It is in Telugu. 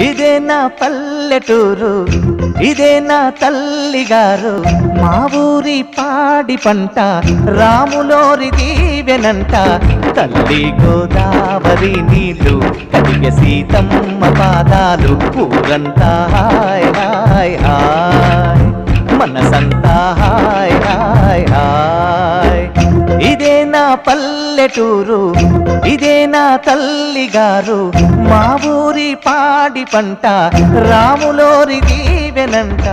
ఇదే నా పల్లెటూరు, ఇదే నా తల్లిగారు. మా ఊరి పాడి పంట రాములోరి దీవెనంట. తల్లి గోదావరి నీళ్ళు కడిగ సీతమ్మ పాదాలు. ఊరంతా హాయ్ హాయ్ హాయ్, మనసంతా హాయ్ హాయ్ హాయ్. ఇదే నా పల్లెటూరు, ఇదే నా తల్లిగారు. మా ఊరి పాడి పంట రాములోరి దీవెనంట.